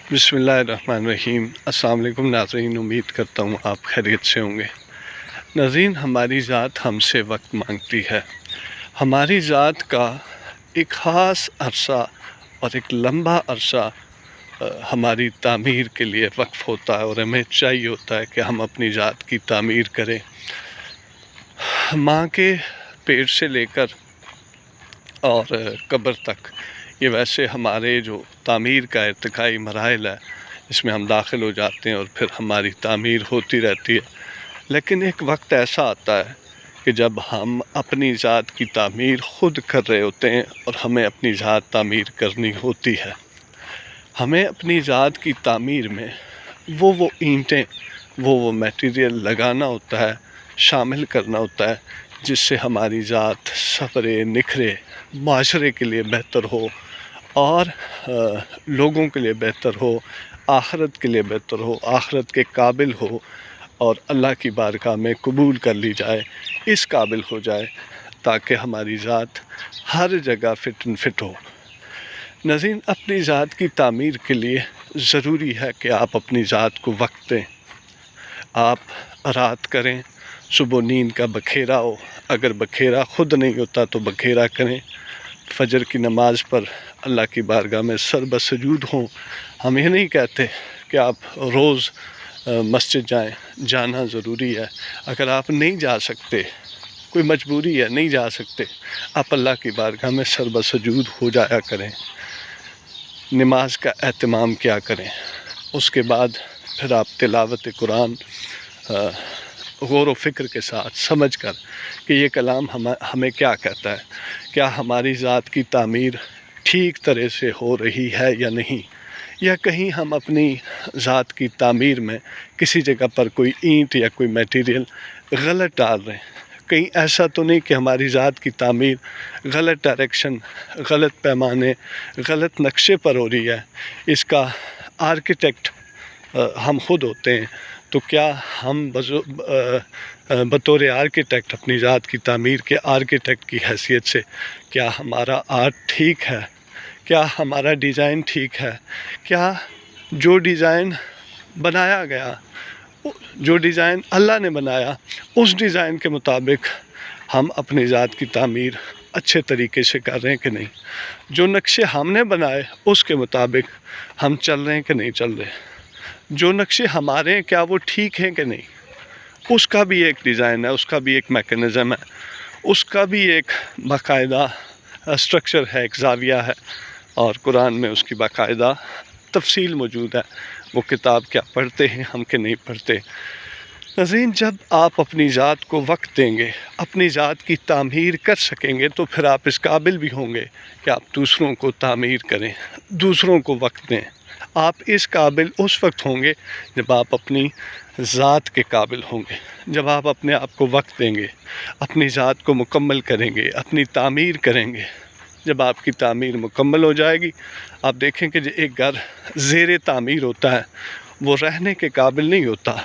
बिस्मिल्लाहिर्रहमानिर्रहीम। अस्सलाम वालेकुम नाज़रीन, उम्मीद करता हूँ आप खैरियत से होंगे। नाज़रीन, हमारी ज़ात हमसे वक्त मांगती है। हमारी ज़ात का एक ख़ास अरसा और एक लंबा अरसा हमारी तामीर के लिए वक्फ़ होता है और हमें चाहिए होता है कि हम अपनी ज़ात की तामीर करें। माँ के पेट से लेकर और कब्र तक ये वैसे हमारे जो तामीर का इर्तिकाई मराहिल है, इसमें हम दाखिल हो जाते हैं और फिर हमारी तामीर होती रहती है। लेकिन एक वक्त ऐसा आता है कि जब हम अपनी ज़ात की तामीर ख़ुद कर रहे होते हैं और हमें अपनी ज़ात तामीर करनी होती है। हमें अपनी ज़ात की तामीर में वो ईंटें, वो मटेरियल लगाना होता है, शामिल करना होता है, जिससे हमारी ज़ात सवरे निखरे, माशरे के लिए बेहतर हो और लोगों के लिए बेहतर हो, आखिरत के लिए बेहतर हो, आखिरत के काबिल हो और अल्लाह की बारगाह में कबूल कर ली जाए, इस काबिल हो जाए ताकि हमारी ज़ात हर जगह फिट एंड फिट हो। नाज़रीन, अपनी ज़ात की तामीर के लिए ज़रूरी है कि आप अपनी ज़ात को वक्त दें। आप रात करें, सुबह नींद का बखेरा हो, अगर बखेरा ख़ुद नहीं होता तो बखेरा करें। फजर की नमाज़ पर अल्लाह की बारगाह में सर बसजूद हों। हम ये नहीं कहते कि आप रोज़ मस्जिद जाएं, जाना ज़रूरी है। अगर आप नहीं जा सकते, कोई मजबूरी है, नहीं जा सकते, आप अल्लाह की बारगाह में सर बसजूद हो जाया करें, नमाज का एहतमाम किया करें। उसके बाद फिर आप तिलावत कुरान गौर व फ़िक्र के साथ समझ कर कि ये कलाम हमें क्या कहता है, क्या हमारी ज़ात की तामीर ठीक तरह से हो रही है या नहीं, या कहीं हम अपनी ज़ात की तामीर में किसी जगह पर कोई ईंट या कोई मटेरियल गलत डाल रहे हैं। कहीं ऐसा तो नहीं कि हमारी ज़ात की तामीर गलत डायरेक्शन, गलत पैमाने, गलत नक्शे पर हो रही है। इसका आर्किटेक्ट हम खुद होते हैं, तो क्या हम बतौर आर्किटेक्ट अपनी ज़ात की तामीर के आर्किटेक्ट की हैसियत से क्या हमारा आर्ट ठीक है, क्या हमारा डिज़ाइन ठीक है, क्या जो डिज़ाइन बनाया गया, जो डिज़ाइन अल्लाह ने बनाया, उस डिज़ाइन के मुताबिक हम अपनी ज़ात की तामीर अच्छे तरीके से कर रहे हैं कि नहीं, जो नक्शे हमने बनाए उसके मुताबिक हम चल रहे हैं कि नहीं चल रहे, जो नक्शे हमारे हैं क्या वो ठीक हैं कि नहीं, उसका भी एक डिज़ाइन है, उसका भी एक मैकेनिज़्म है, उसका भी एक बाकायदा स्ट्रक्चर है, एक ज़ाविया है और कुरान में उसकी बाकायदा तफसील मौजूद है। वो किताब क्या पढ़ते हैं हम कि नहीं पढ़ते। नाज़रीन, जब आप अपनी ज़ात को वक्त देंगे, अपनी ज़ात की तामीर कर सकेंगे, तो फिर आप इस काबिल भी होंगे कि आप दूसरों को तामीर करें, दूसरों को वक्त दें। आप इस काबिल उस वक्त होंगे जब आप अपनी ज़ात के काबिल होंगे, जब आप अपने आप को वक्त देंगे, अपनी ज़ात को मुकम्मल करेंगे, अपनी तामीर करेंगे। जब आपकी तामीर मुकम्मल हो जाएगी, आप देखें कि एक घर ज़ेरे तामीर होता है, वो रहने के काबिल नहीं होता,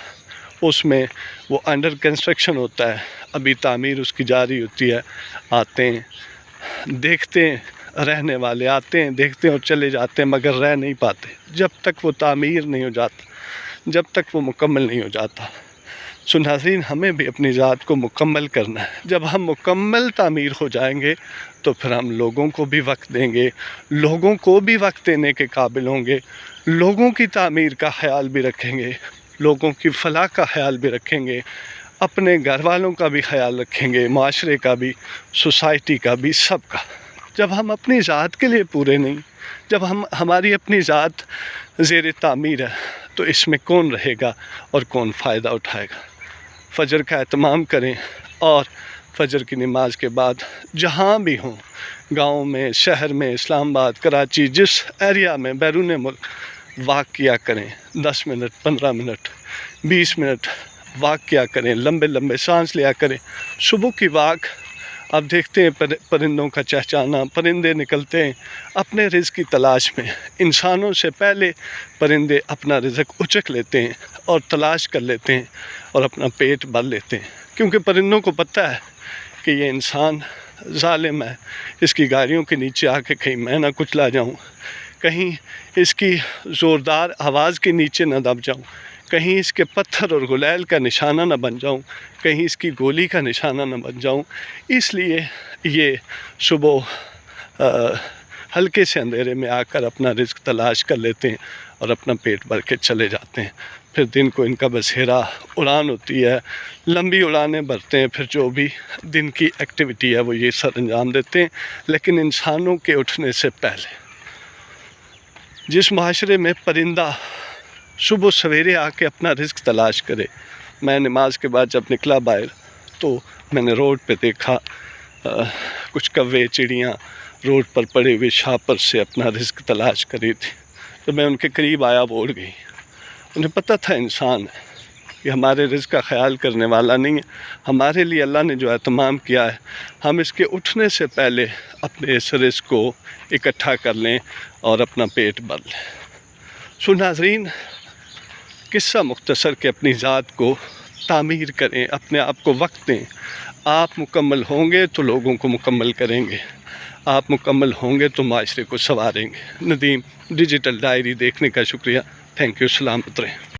उसमें वो अंडर कंस्ट्रक्शन होता है, अभी तामीर उसकी जारी होती है। आते हैं, देखते हैं, रहने वाले आते हैं, देखते हैं और चले जाते हैं, मगर रह नहीं पाते जब तक वो तामीर नहीं हो जाता, जब तक वो मुकम्मल नहीं हो जाता। सो नाज़रीन, हमें भी अपनी ज़ात को मुकम्मल करना है। जब हम मुकम्मल तामीर हो जाएंगे तो फिर हम लोगों को भी वक्त देंगे, लोगों को भी वक्त देने के काबिल होंगे, लोगों की तामीर का ख्याल भी रखेंगे, लोगों की फलाह का ख्याल भी रखेंगे, अपने घर वालों का भी ख्याल रखेंगे, माशरे का भी, सोसाइटी का भी, सब का। जब हम अपनी ज़ात के लिए पूरे नहीं, जब हमारी अपनी ज़ात ज़ेरे तामीर है, तो इसमें कौन रहेगा और कौन फ़ायदा उठाएगा। फजर का एहतमाम करें और फजर की नमाज के बाद जहाँ भी हों, गाँव में, शहर में, इस्लामाबाद, कराची, जिस एरिया में बैरून मुल्क वाक किया करें, 10 मिनट, 15 मिनट, 20 मिनट वाक किया करें, लंबे लंबे सांस लिया करें। सुबह की वाक आप देखते हैं परिंदों का चहचहाना, परिंदे निकलते हैं अपने रिज़्क़ की तलाश में। इंसानों से पहले परिंदे अपना रिज़्क़ उचक लेते हैं और तलाश कर लेते हैं और अपना पेट भर लेते हैं, क्योंकि परिंदों को पता है कि ये इंसान ज़ालिम है, इसकी गाड़ियों के नीचे आके कहीं मैं ना कुचला जाऊँ, کہیں اس کی زوردار آواز کے نیچے نہ دب جاؤں، کہیں اس کے پتھر اور غلیل کا نشانہ نہ بن جاؤں، کہیں اس کی گولی کا نشانہ نہ بن جاؤں۔ اس لیے یہ صبح ہلکے سے اندھیرے میں آ کر اپنا رزق تلاش کر لیتے ہیں اور اپنا پیٹ بھر کے چلے جاتے ہیں۔ پھر دن کو ان کا بسیرا اڑان ہوتی ہے، لمبی اڑانیں بھرتے ہیں، پھر جو بھی دن کی ایکٹیویٹی ہے وہ یہ سر انجام دیتے ہیں۔ لیکن انسانوں کے اٹھنے سے پہلے جس معاشرے میں پرندہ صبح سویرے آ کے اپنا رزق تلاش کرے، میں نماز کے بعد جب نکلا باہر تو میں نے روڈ پہ دیکھا کچھ کوے چڑیاں روڈ پر پڑے ہوئے شاپر سے اپنا رزق تلاش کری تھی۔ تو میں ان کے قریب آیا، وہ اڑ گئی۔ انہیں پتہ تھا انسان کہ ہمارے رزق کا خیال کرنے والا نہیں ہے، ہمارے لیے اللہ نے جو اہتمام کیا ہے ہم اس کے اٹھنے سے پہلے اپنے اس رزق کو اکٹھا کر لیں اور اپنا پیٹ بھر لیں۔ سو ناظرین، قصہ مختصر کہ اپنی ذات کو تعمیر کریں، اپنے آپ کو وقت دیں۔ آپ مکمل ہوں گے تو لوگوں کو مکمل کریں گے، آپ مکمل ہوں گے تو معاشرے کو سنواریں گے۔ ندیم ڈیجیٹل ڈائری دیکھنے کا شکریہ۔ تھینک یو، سلامت رہیں۔